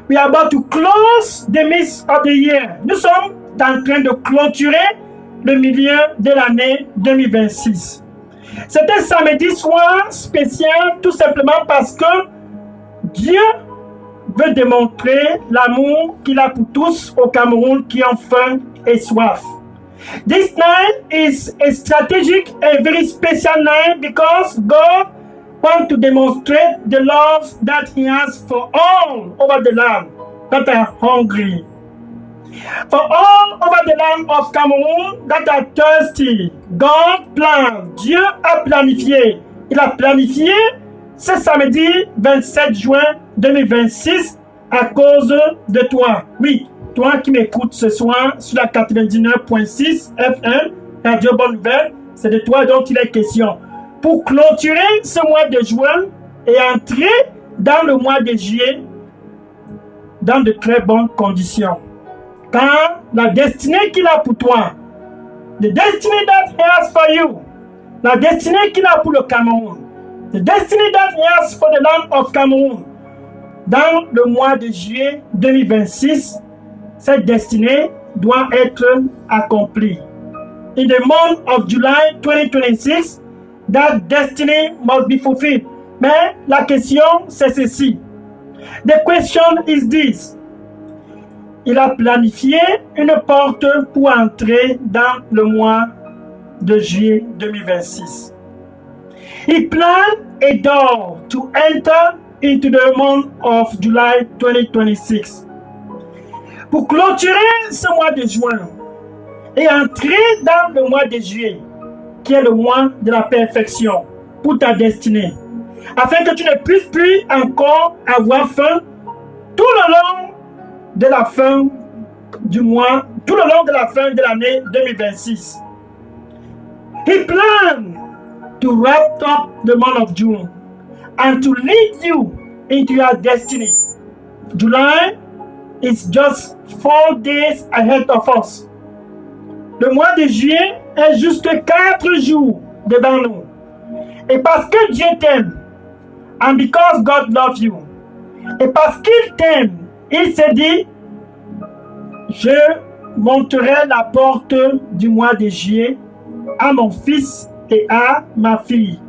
We are about to close the midst of the year. Nous sommes en train de clôturer le milieu de l'année 2026. C'est un samedi soir spécial tout simplement parce que Dieu veut démontrer l'amour qu'il a pour tous au Cameroun qui ont faim et soif. This night is a strategic and very special night because God wants to demonstrate the love that He has for all over the land that are hungry. For all over the land of Cameroon that are thirsty, God planned. Dieu a planifié. Il a planifié ce samedi 27 juin 2026 à cause de toi. Oui, toi qui m'écoutes ce soir sur la 99.6 FM, Radio Bonne Nouvelle, c'est de toi dont il est question. Pour clôturer ce mois de juin et entrer dans le mois de juillet dans de très bonnes conditions. Car la destinée qu'il a pour toi, the destiny that He has for you, la destinée qu'il a pour le Cameroun, the destiny that He has for the land of Cameroon, dans le mois de juillet 2026, cette destinée doit être accomplie. In the month of July 2026, that destiny must be fulfilled. Mais la question, c'est ceci. The question is this. Il a planifié une porte pour entrer dans le mois de juillet 2026. He planned a door to enter into the month of July 2026. Pour clôturer ce mois de juin et entrer dans le mois de juillet, qui est le mois de la perfection pour ta destinée, afin que tu ne puisses plus encore avoir faim tout le long de la fin du mois, tout le long de la fin de l'année 2026. He planned to wrap up the month of June and to lead you into your destiny. July is just 4 days ahead of us. Le mois de juillet est juste 4 jours devant nous. Et parce que Dieu t'aime, and because God loves you, et parce qu'il t'aime, il s'est dit, je monterai la porte du mois de juillet à mon fils et à ma fille.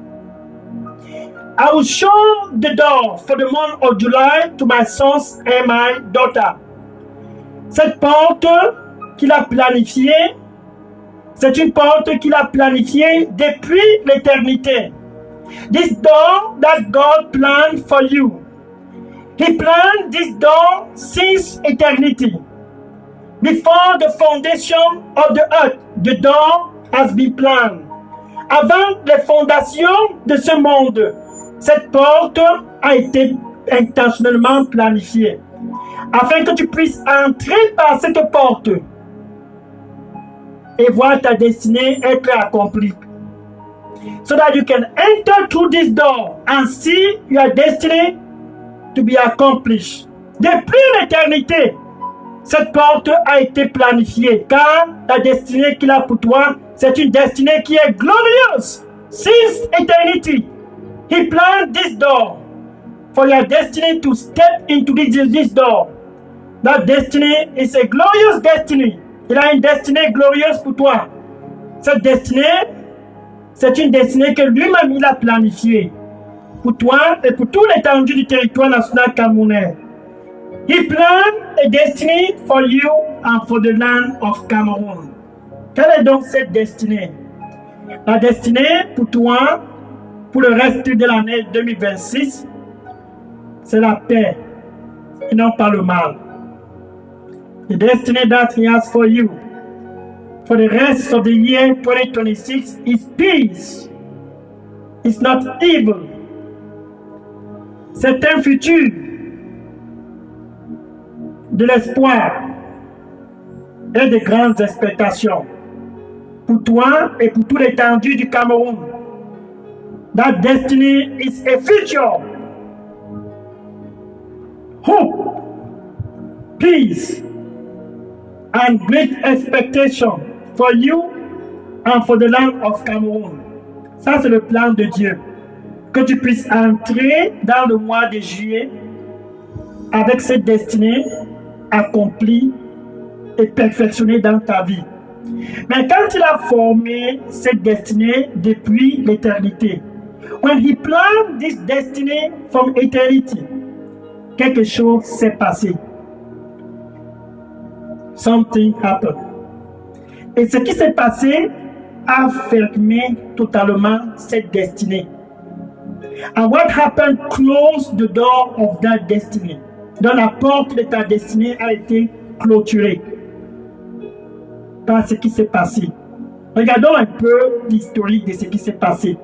I will show the door for the month of July to my sons and my daughter. Cette porte qu'il a planifiée, c'est une porte qu'il a planifiée depuis l'éternité. This door that God planned for you. He planned this door since eternity. Before the foundation of the earth, the door has been planned. Avant les fondations de ce monde, cette porte a été intentionnellement planifiée. Afin que tu puisses entrer par cette porte et voir ta destinée être accomplie. So that you can enter through this door and see your destiny to be accomplished. Depuis l'éternité, cette porte a été planifiée, car la destinée qu'il a pour toi, c'est une destinée qui est glorieuse. Since eternity, He planned this door for your destiny to step into this door. That destiny is a glorious destiny. Il a une destinée glorieuse pour toi. Cette destinée, c'est une destinée que lui-même il a planifiée pour toi et pour tout l'étendue du territoire national camerounais. He planned a destiny for you and for the land of Cameroon. Quelle est donc cette destinée? La destinée pour toi, pour le reste de l'année 2026, c'est la paix et non pas le mal. The destiny that He has for you for the rest of the year 2026 is peace. It's not evil. C'est un futur de l'espoir et de grandes expectations pour toi et pour tout l'étendue du Cameroun. That destiny is a future. Hope, peace, and great expectation for you and for the land of Cameroon. Ça, c'est le plan de Dieu. Que tu puisses entrer dans le mois de juillet avec cette destinée accomplie et perfectionnée dans ta vie. Mais quand il a formé cette destinée depuis l'éternité, when he planned this destiny from eternity, quelque chose s'est passé. Something happened. Et ce qui s'est passé a fermé totalement cette destinée. And what happened closed the door of that destiny. Donc la porte de ta destinée a été clôturée par ce qui s'est passé. Regardons un peu l'historique de ce qui s'est passé.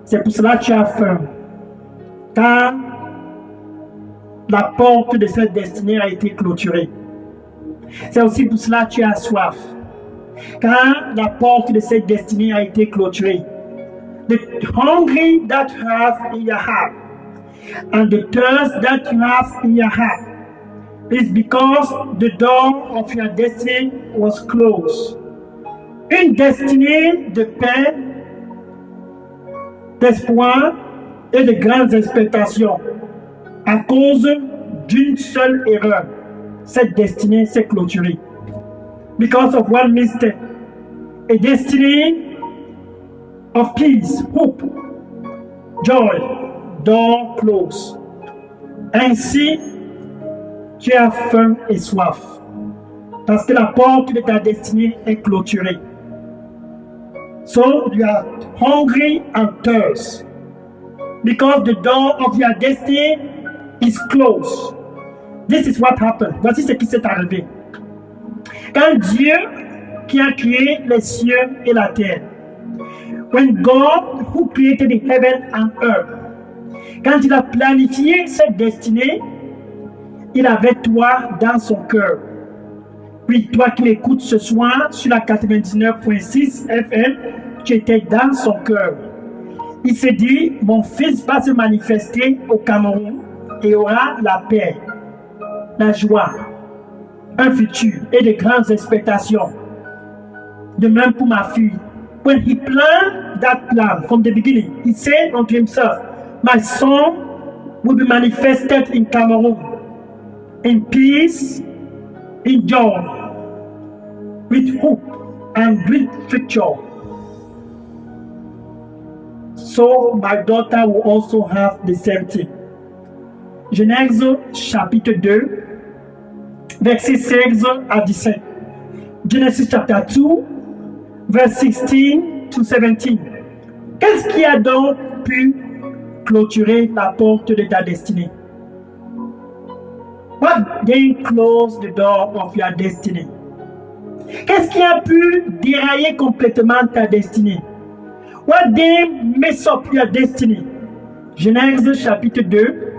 C'est pour cela que tu as faim. Car la porte de cette destinée a été clôturée. C'est aussi pour cela que tu as soif. Car la porte de cette destinée a été clôturée. The hungry that you have in your heart and the thirst that you have in your heart is because the door of your destiny was closed. Une destinée de paix, d'espoir et de grandes expectations. À cause d'une seule erreur, cette destinée s'est clôturée. Because of one mistake, a destiny of peace, hope, joy, door closed. Ainsi, tu as faim et soif, parce que la porte de ta destinée est clôturée. So you are hungry and thirst, because the door of your destiny is closed. This is what happened. Voici ce qui s'est arrivé. Quand Dieu, qui a créé les cieux et la terre, when God who created the heaven and earth, quand il a planifié cette destinée, il avait toi dans son cœur. Oui, toi qui m'écoutes ce soir sur la 99.6 FM, tu étais dans son cœur. Il s'est dit, mon fils va se manifester au Cameroun et aura la paix, la joie, un futur et de grandes expectations. De même pour ma fille. When he planned that plan from the beginning, he said unto himself, my son will be manifested in Cameroon, in peace, in joy, with hope and great future. So my daughter will also have the same thing. Genèse chapitre 2, versets 16 à 17. Genesis chapter 2, verse 16 to 17. Qu'est-ce qui a donc pu clôturer la porte de ta destinée? What then closed the door of your destiny? Qu'est-ce qui a pu dérailler complètement ta destinée? What then mess up your destiny? Genèse chapitre 2,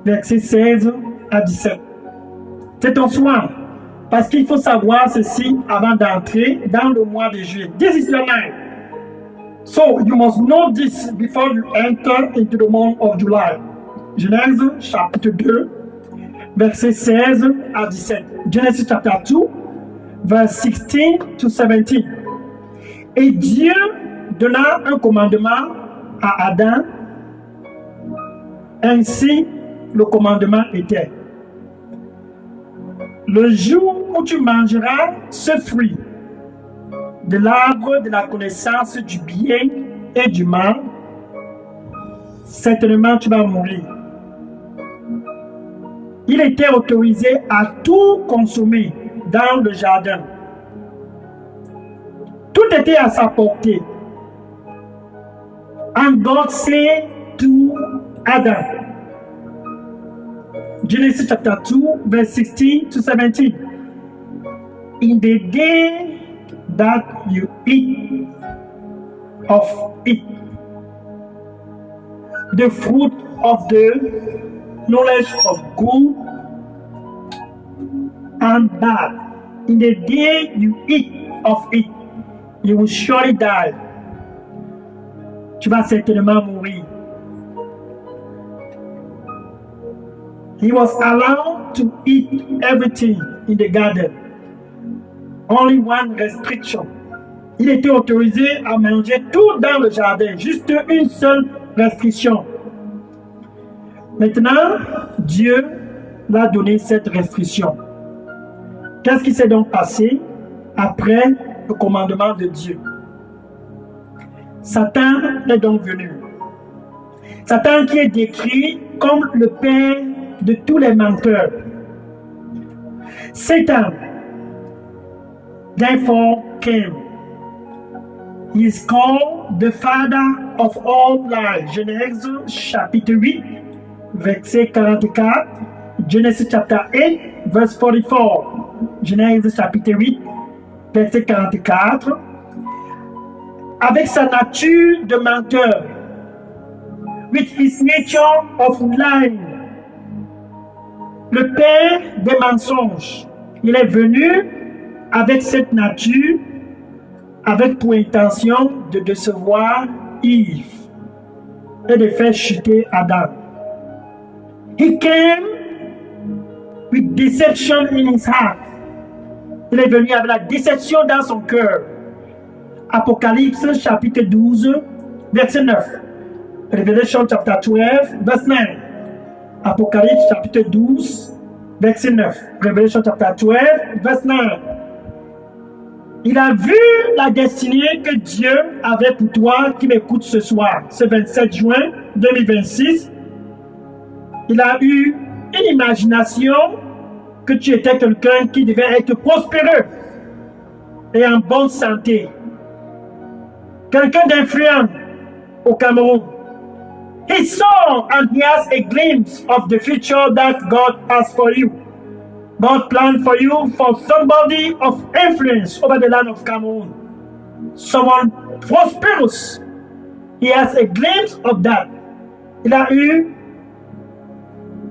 versets 16 à 17. C'est ton soir. Parce qu'il faut savoir ceci avant d'entrer dans le mois de juillet. This is your night. So you must know this before you enter into the month of July. Genèse chapitre 2, versets 16 à 17. Genesis chapter 2, verse 16 to 17. Et Dieu donna un commandement à Adam. Ainsi, le commandement était: le jour où tu mangeras ce fruit de l'arbre de la connaissance du bien et du mal, certainement tu vas mourir. Il était autorisé à tout consommer dans le jardin. Tout était à sa portée. And God said to Adam, Genesis chapter 2, verse 16 to 17. In the day that you eat of it, the fruit of the knowledge of good and bad, in the day you eat of it, you will surely die. Tu vas certainement mourir. He was allowed to eat everything in the garden. Only one restriction. Il était autorisé à manger tout dans le jardin. Juste une seule restriction. Maintenant, Dieu l'a donné cette restriction. Qu'est-ce qui s'est donc passé après le commandement de Dieu? Satan est donc venu. Satan qui est décrit comme le père de tous les menteurs. Satan, therefore, came. He is called the father of all lies. Genèse chapitre 8, verset 44. Genesis chapter 8, verse 44. Genèse chapitre 8, verset 44. Avec sa nature de menteur, with his nature of lying, le père des mensonges, il est venu avec cette nature, avec pour intention de décevoir Yves et de faire chuter Adam. He came with deception in his heart. Il est venu avec la déception dans son cœur. Apocalypse chapitre 12, verset 9. Revelation chapter 12, verse 9. Apocalypse chapitre 12, verset 9. Revelation chapter 12, verse 9. Il a vu la destinée que Dieu avait pour toi qui m'écoute ce soir, ce 27 juin 2026. Il a eu une imagination que tu étais quelqu'un qui devait être prospéreux et en bonne santé. Quelqu'un d'influent au Cameroun. He saw and he has a glimpse of the future that God has for you. God planned for you for somebody of influence over the land of Cameroon. Someone prosperous. He has a glimpse of that. Il a eu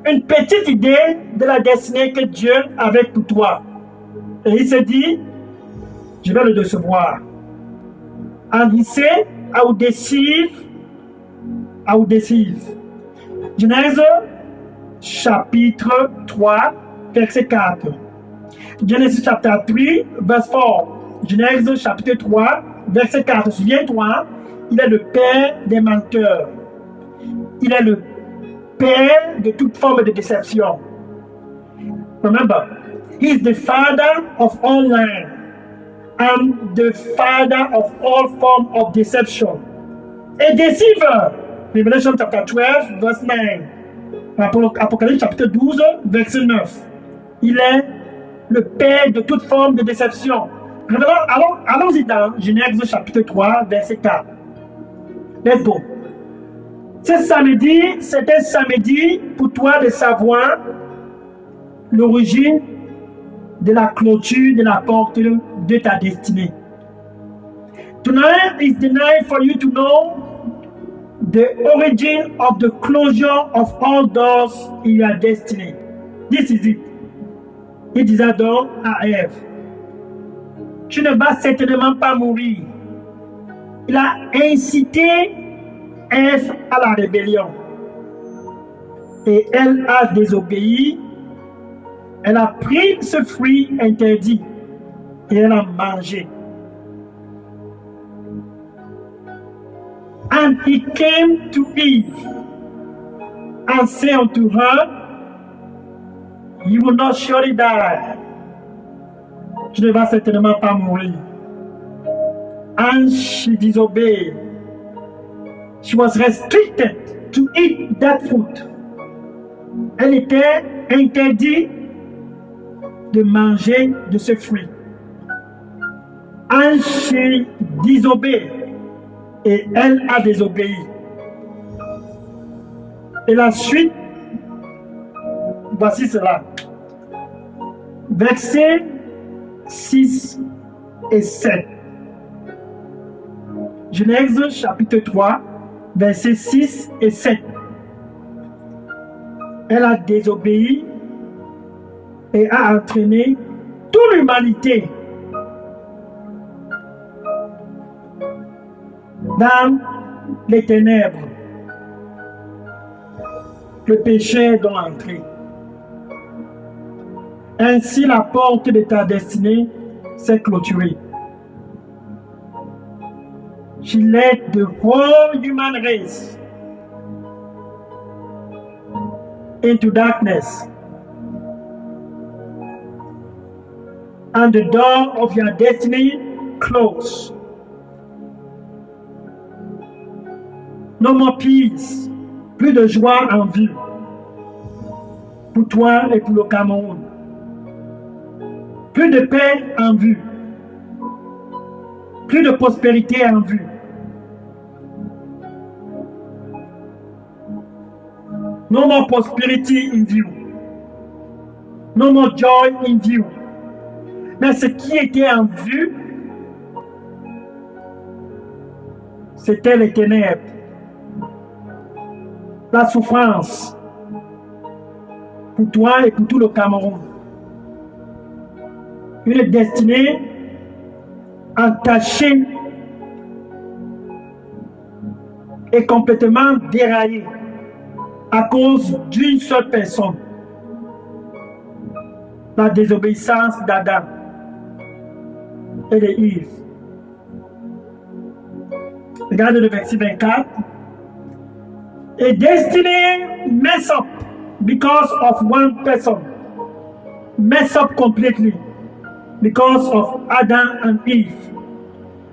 une petite idée de la destinée que Dieu avait pour toi. Et il s'est dit, je vais le décevoir. And he said, I will deceive. Genèse chapitre 3, verset 4. Genesis chapter 3, verse 4. Genèse chapitre 3, verset 4. Souviens-toi, il est le père des menteurs. Il est le père de toute forme de déception. Remember, he is the father of all lying and the father of all form of deception. A deceiver. Revelation chapter 12, verse 9. Apocalypse chapitre 12, verset 9. Il est le père de toute forme de déception. Allons-y dans Genèse chapitre 3, verset 4. Let's go. C'est un samedi pour toi de savoir l'origine de la clôture de la porte de ta destinée. Tonight is the night for you to know the origin of the closure of all doors in your destiny. This is it. Il disait donc à Ève, tu ne vas certainement pas mourir. Il a incité Ève à la rébellion. Et elle a désobéi. Elle a pris ce fruit interdit et elle a mangé. And he came to Eve and said unto her, you will not surely die. Tu ne vas certainement pas mourir. And she disobeyed. She was restricted to eat that fruit. Elle était interdite de manger de ce fruit. And she disobeyed. Et elle a désobéi. Et la suite, voici cela. Versets 6 et 7. Genèse chapitre 3, versets 6 et 7. Elle a désobéi et a entraîné toute l'humanité dans les ténèbres. Le péché est donc entré. Ainsi, la porte de ta destinée s'est clôturée. She led the whole human race into darkness and the door of your destiny closed. No more peace, plus de joie en vue pour toi et pour le Cameroun. Plus de paix en vue, plus de prospérité en vue. No more prosperity in view. No more joy in view. Mais ce qui était en vue, c'était les ténèbres, la souffrance pour toi et pour tout le Cameroun. Une destinée entachée et complètement déraillée à cause d'une seule personne, la désobéissance d'Adam et d'Ève. Regardez le verset 24. A destiny mess up because of one person. Mess up completely because of Adam and Eve.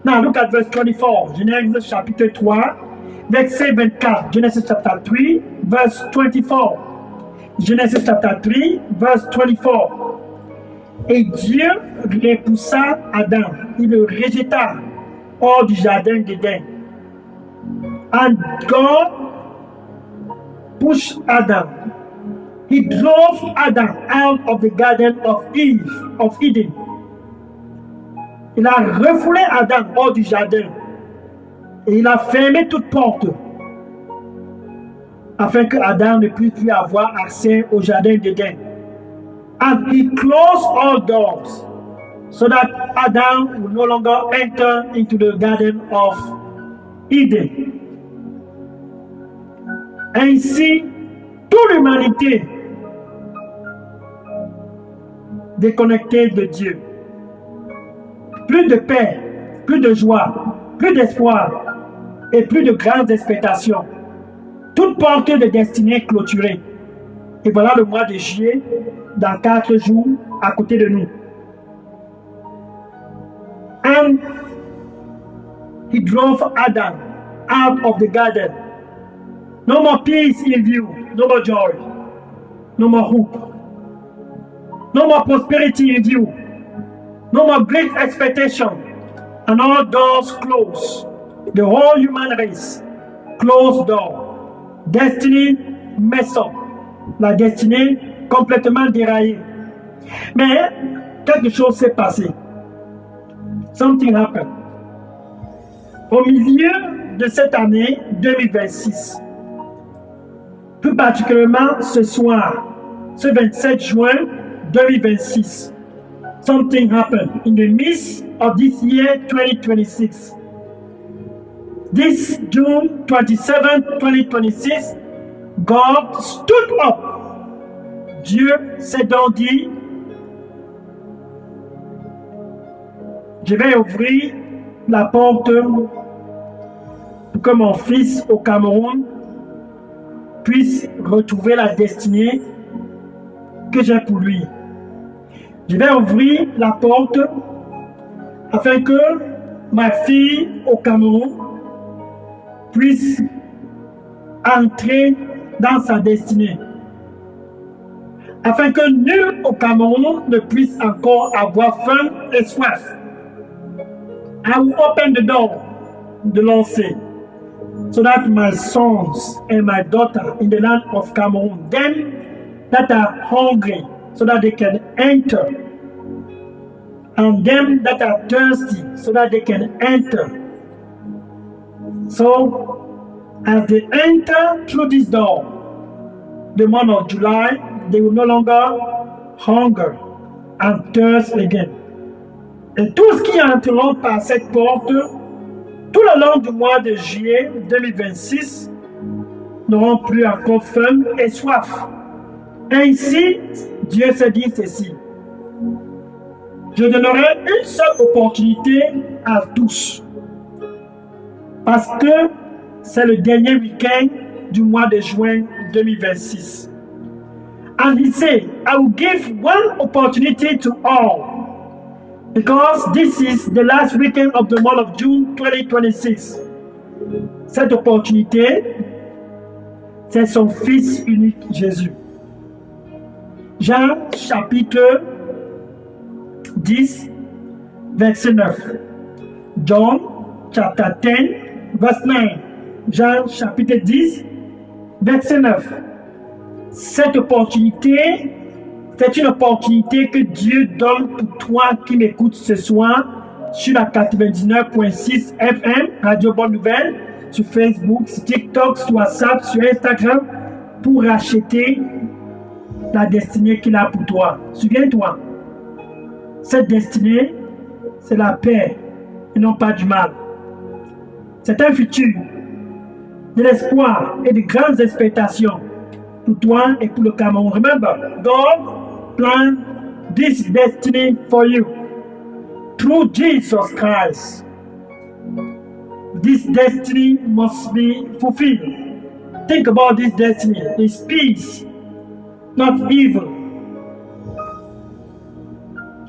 Now look at verse 24. Genèse chapitre 3, verset 24. Genesis chapter 3, verse 24. Genesis chapter 3, verse 24. Et Dieu repoussa Adam. Il le rejeta hors du jardin d'Éden. And God pushed Adam. He drove Adam out of the garden of Eden. Il a refoulé Adam hors du jardin et il a fermé toute porte afin que Adam ne puisse plus avoir accès au jardin d'Éden. And he closed all doors so that Adam will no longer enter into the garden of Eden. Ainsi, toute l'humanité déconnectée de Dieu. Plus de paix, plus de joie, plus d'espoir et plus de grandes expectations. Toute porte de destinée clôturée. Et voilà le mois de juillet, dans 4 jours, à côté de nous. And he drove Adam out of the garden. No more peace in view, no more joy, no more hope, no more prosperity in view, no more great expectation, and all doors closed. The whole human race, closed door. Destiny messed up. La destinée complètement déraillée. Mais quelque chose s'est passé. Something happened. Au milieu de cette année 2026, plus particulièrement ce soir, ce 27 juin 2026, something happened in the midst of this year 2026. This June 27, 2026, God stood up. Dieu s'est donc dit, je vais ouvrir la porte pour que mon fils au Cameroun puisse retrouver la destinée que j'ai pour lui. Je vais ouvrir la porte afin que ma fille au Cameroun puisse entrer dans sa destinée. Afin que nul au Cameroun ne puisse encore avoir faim et soif. I will open the door, the Lord said, so that my sons and my daughter in the land of Cameroon, them that are hungry, so that they can enter, and them that are thirsty, so that they can enter. So, as they enter through this door, the month of July, they will no longer hunger and thirst again. Et tous ceux qui entreront par cette porte, tout le long du mois de juillet 2026, n'auront plus encore faim et soif. Ainsi, Dieu s'est dit ceci. Je donnerai une seule opportunité à tous. Parce que c'est le dernier week-end du mois de juin 2026. And he said, I will give one opportunity to all. Because this is the last weekend of the month of June 2026. Cette opportunité, c'est son Fils unique Jésus. Jean chapitre 10, verset 9. John chapter 10, verse 9. Jean chapitre 10, verset 9. Cette opportunité, c'est une opportunité que Dieu donne pour toi qui m'écoutes ce soir sur la 99.6 FM, Radio Bonne Nouvelle, sur Facebook, sur TikTok, sur WhatsApp, sur Instagram, pour racheter la destinée qu'il a pour toi. Souviens-toi, cette destinée, c'est la paix et non pas du mal. C'est un futur, de l'espoir et de grandes expectations pour toi et pour le Cameroun. Remember, God planned this destiny for you through Jesus Christ. This destiny must be fulfilled. Think about this destiny. It's peace, not evil.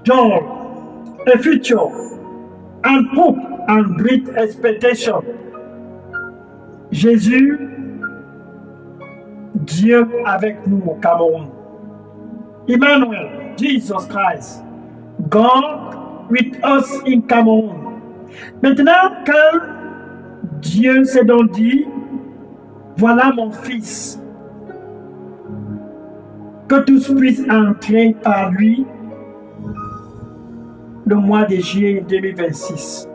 Joy, a future, and hope and great expectation. Jésus, Dieu avec nous au Cameroun. Emmanuel, Jesus Christ, God with us in Cameroun. Maintenant, quand Dieu s'est donc dit, voilà mon fils, que tous puissent entrer par lui le mois de juillet 2026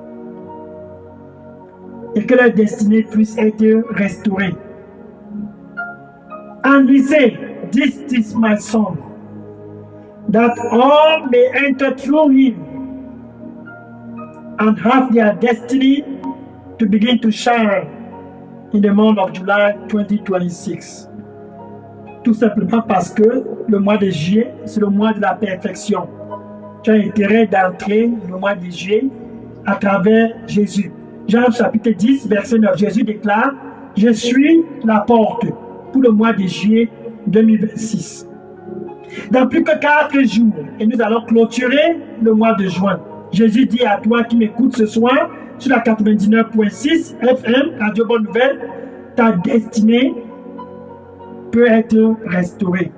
et que leur destinée puisse être restaurée. And he said, this is my son, that all may enter through him and have their destiny to begin to shine in the month of July 2026. Tout simplement parce que le mois de juillet, c'est le mois de la perfection. Tu as intérêt d'entrer le mois de juillet à travers Jésus. Jean chapitre 10, verset 9. Jésus déclare, je suis la porte pour le mois de juillet 2026. Dans plus que 4 jours, et nous allons clôturer le mois de juin. Jésus dit à toi qui m'écoutes ce soir, sur la 99.6 FM, Radio Bonne Nouvelle, ta destinée peut être restaurée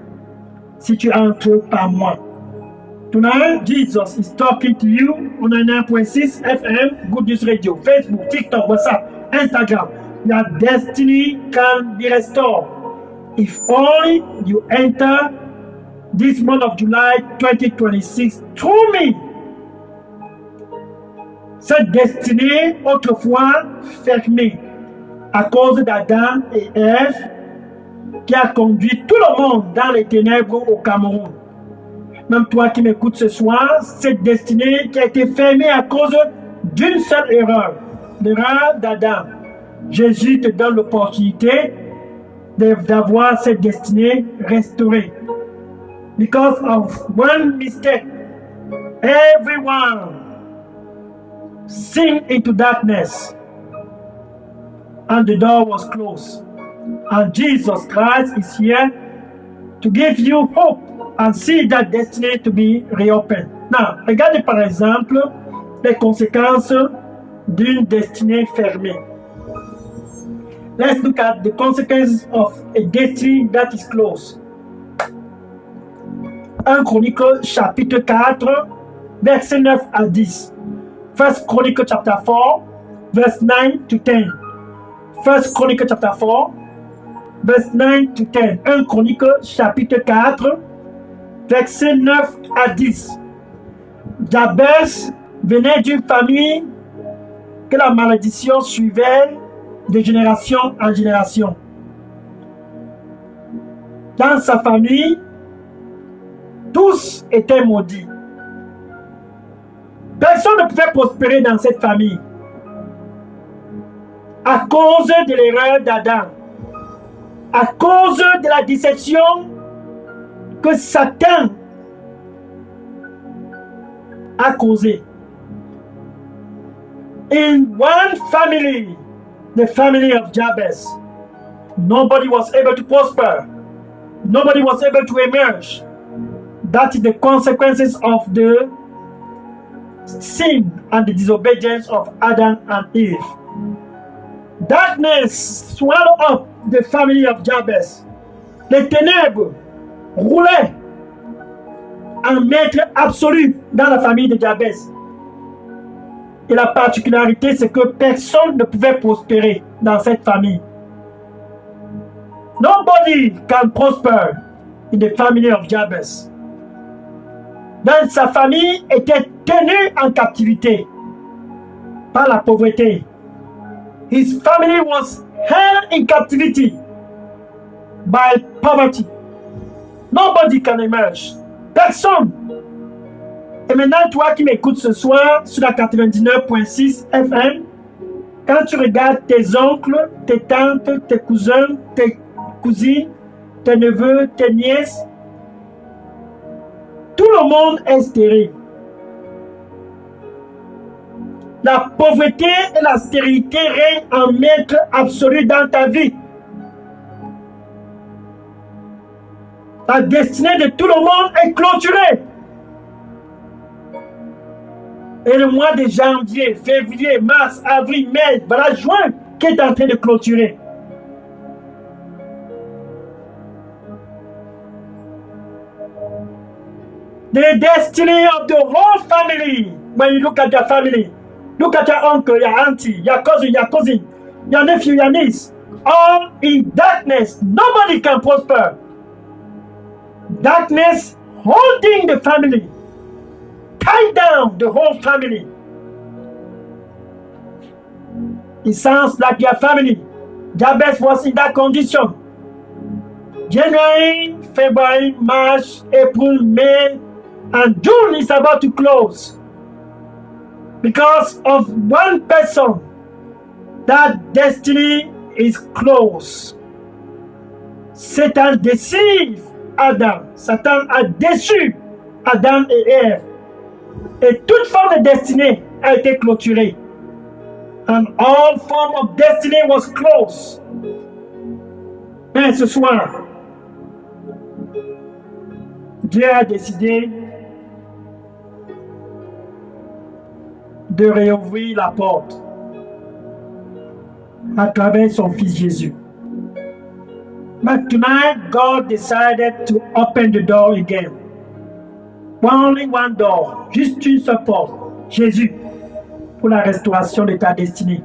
si tu entres par moi. Tonight, Jesus is talking to you on 99.6 FM, Good News Radio, Facebook, TikTok, WhatsApp, Instagram. Your destiny can be restored if only you enter this month of July 2026 through me. Cette destinée, autrefois fermée à cause d'Adam et Ève, qui a conduit tout le monde dans les ténèbres au Cameroun. Même toi qui m'écoutes ce soir, cette destinée qui a été fermée à cause d'une seule erreur, l'erreur d'Adam. Jésus te donne l'opportunité d'avoir cette destinée restaurée. Because of one mistake, everyone sink into darkness, and the door was closed. And Jesus Christ is here to give you hope and see that destiny to be reopened. Now, regardez par exemple les conséquences d'une destinée fermée. Let's look at the consequences of a destiny that is closed. 1 Chronique chapitre 4, verset 9 à 10. 1 Chronique chapter 4, verse 9 to 10. 1 Chronique chapter 4, verse 9 to 10. 1 Chronique chapitre 4, verset 9 à 10. Jabez venait d'une famille que la malédiction suivait de génération en génération. Dans sa famille, tous étaient maudits. Personne ne pouvait prospérer dans cette famille à cause de l'erreur d'Adam, à cause de la déception que Satan a causée. In one family, the family of Jabez, nobody was able to prosper. Nobody was able to emerge. That is the consequences of the sin and the disobedience of Adam and Eve. Darkness swallowed up the family of Jabez. Les ténèbres roulaient en maître absolu dans la famille de Jabez. Et la particularité, c'est que personne ne pouvait prospérer dans cette famille. Nobody can prosper in the family of Jabez. Donc sa famille était tenue en captivité par la pauvreté. His family was held in captivity by poverty. Nobody can emerge. Personne. Et maintenant, toi qui m'écoutes ce soir sur la 99.6 FM, quand tu regardes tes oncles, tes tantes, tes cousins, tes cousines, tes neveux, tes nièces, tout le monde est stérile. La pauvreté et la stérilité règnent en maître absolu dans ta vie. La destinée de tout le monde est clôturée. Et le mois de janvier, février, mars, avril, mai, voilà juin qui est en train de clôturer. The destiny of the whole family. When you look at your family, look at your uncle, your auntie, your cousin, your nephew, your niece, all in darkness. Nobody can prosper. Darkness holding the family, tie down the whole family. It sounds like your family. Jabez was in that condition. January, February, March, April, May, and June is about to close. Because of one person, that destiny is closed. Satan deceived Adam. Satan a déçu Adam et Ève. Et toute forme de destinée a été clôturée. And all form of destiny was closed. Mais ce soir, Dieu a décidé de réouvrir la porte à travers son fils Jésus. But tonight, God decided to open the door again. Only one door, juste une seule porte. Jésus, pour la restauration de ta destinée.